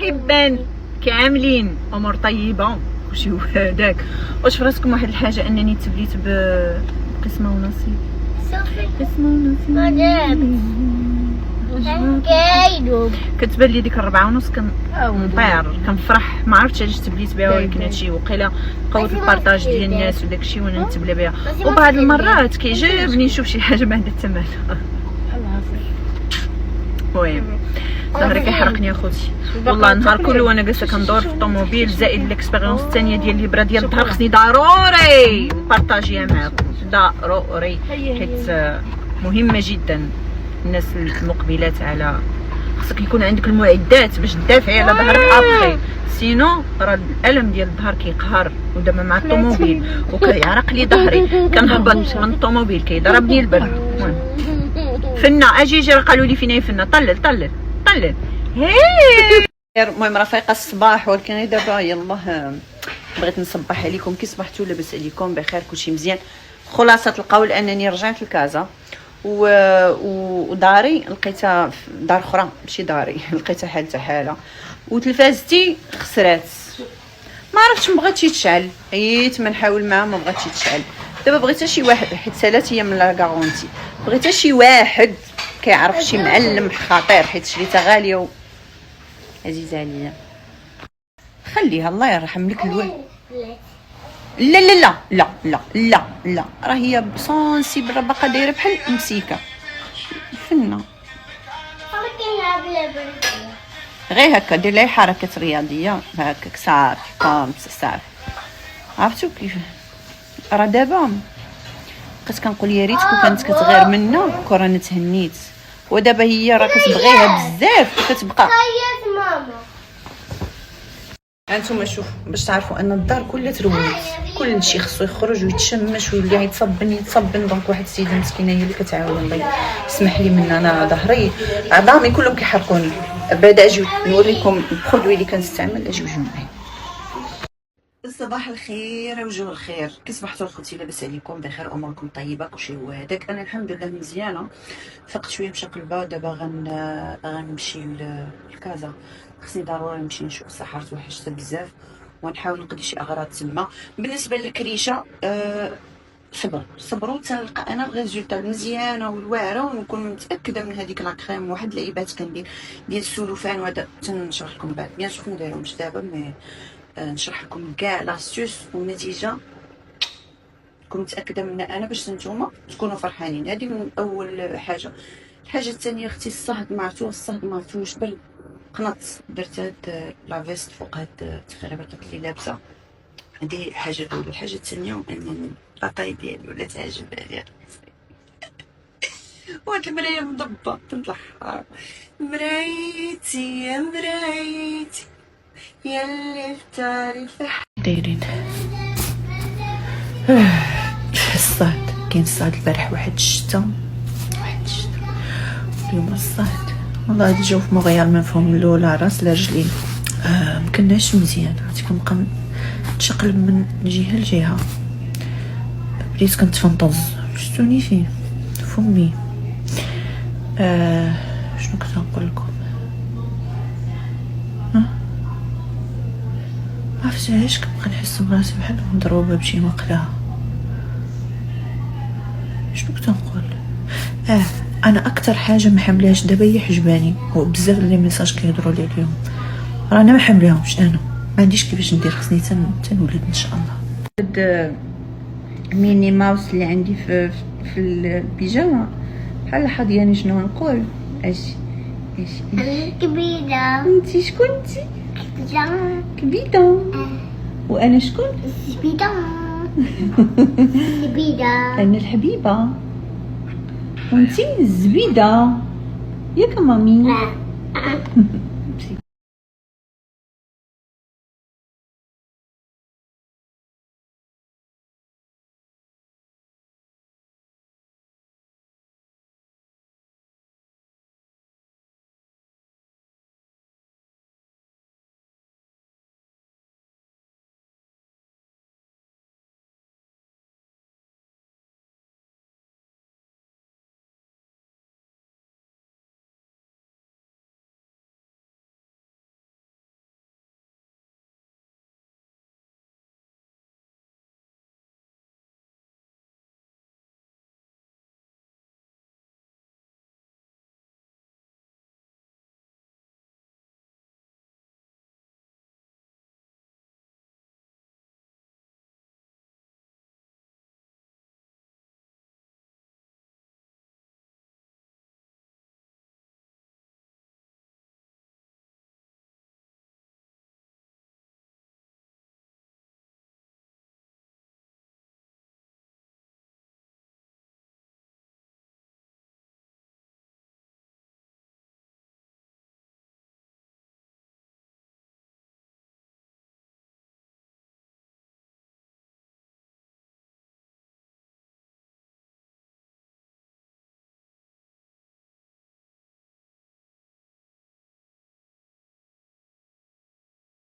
مرحبا كاملين، امور طيبه وشي هذاك. واش في راسكم واحد الحاجه انني تبليت بقسمه ونصيب. قسمه ونصيب كتبان لي ديك 4:30 كنطير كنفرح، ما عرفتش علاش تبليت بها، ولكن هادشي وقيله قوه البارطاج ديال الناس وداكشي وانا نتبلى بها. وبعض المرات كيعجبني نشوف شي حاجه ما عندها ثمن. المهم ظهري كيحرقني اخوتي والله، النهار كله وانا جالسه كندور في الطوموبيل، زائد ليكسبيريونس الثانيه ديال الهبره ديال الظهر خصني ضروري نبارطاجيها معاكم، ضروري حيت مهمه جدا. الناس المقبلات على خصك يكون عندك المعدات باش تدافعي على ظهرك ابخي، سينو راه الالم ديال الظهر كيقهر. ودابا مع الطوموبيل وكيعرق لي ظهري، كنهبط من الطوموبيل كيضربني البرد. المهم فنه اجي راه قالوا لي فينا فنه طلل المهم راه فايقه الصباح، ولكن دابا يلاه بغيت نصبح عليكم. كي صبحتوا لاباس عليكم بخير كلشي مزيان. خلاصه القول انني رجعت لكازا وداري لقيتها دار اخرى ماشي داري لقيتها حاله وتلفازتي خسرات، ما عرفتش ما بغاتش يتشعل، عييت ما نحاول معاه ما بغاتش يتشعل. دابا بغيتها شي واحد حيت سالات هي من لا كارونتي، بغيتها شي واحد كيعرف شي معلم خطير حيت شريتها غاليه عزيزه عليا. خليها الله يرحم لك الوالد. لا لا لا لا لا لا لا راه هي سونسيبل، راه باقا دايره بحال مسيكه فنه. غير هكا دير لي حركات رياضيه هكاك صافي كومس صافي. عرفتوا كيف راه دابا بقيت كنقول يا ريت كون كانت كتغير منا كون رانا تهنيت، ودابا هي راه كتبغيها بزاف وكتبقى. هانتوما شوف باش تعرفوا ان الدار كلها ترويت، كلشي خصو يخرج ويتشمش ويولي يتصبن. دونك واحد السيده مسكينه هي اللي كتعاون، الله يسمح لي من انا ظهري عظامي كلهم كيحرقوني. بعد اجيو نوريكم البرودوي اللي كنستعمل. اجيو معايا. صباح الخير وجه الخير، كي صبحتوا الخوتي لاباس عليكم بخير، اموركم طيبه كلشي هو هذاك. انا الحمد لله مزيانه، فقت شويه مشقلبه. دابا غنمشي لكازا، خصني ضروري نمشي نشوف الصحارت وحشتها بزاف ونحاول نقضي شي اغراض تما. بالنسبه للكريشه صبروا تنلقى انا الريزولتا المزيانه والواعره ونكون متاكده من هذيك لا كريم. واحد اللعيبات كندير ديال السلوفان وهذا تنشرح لكم بعد، بيان سور نديرهمش دابا مي نشرح لكم كاع لاستيوس والنتيجه كنت متاكده منها انا باش نتوما تكونوا فرحانين. هذه من اول حاجه. الحاجه الثانيه اختي الصهد ما عرفتوش برد قنط، درت هاد لافيست فوق هاد التخريبات اللي لابسه. هذه الحاجه الاولى. الحاجه الثانيه انني لاطاي ديالي ولا تعجب عليها وهاد المرايه مضبه تنطلع مرايتي يا مرايتي ياللي بتعرفي دايرين. الصهد كاين الصهد البارح واحد الشتا اليوم الصهد. والله هاد الجو في مونريال من فم الاولى راس لرجلين مكناش مزيان، عرفتي كنبقى نتشقلب من جهه لجهه، بديت كنتفنطز. شفتوني فين فمي. شنو كنت نقول لكم؟ عرفتش علاش كنبقى نحس براسي بحال مضروبه بشي مقله. شنو كنت نقول؟ انا اكثر حاجه ما حملهاش دابا هي حجباني، وبزاف لي ميساج كيهضروا لي اليوم رانا ما حملهمش. انا ما عنديش كيفاش ندير، خصني تنولد ان شاء الله. هاد ميني ماوس اللي عندي في البيجامه بحال حاضياني. شنو نقول؟ اش كبيده. انتي شكون انتي؟ كبيده. وانا شكون؟ زبيده. انا الحبيبه وانتي الزبيده ياك مامي.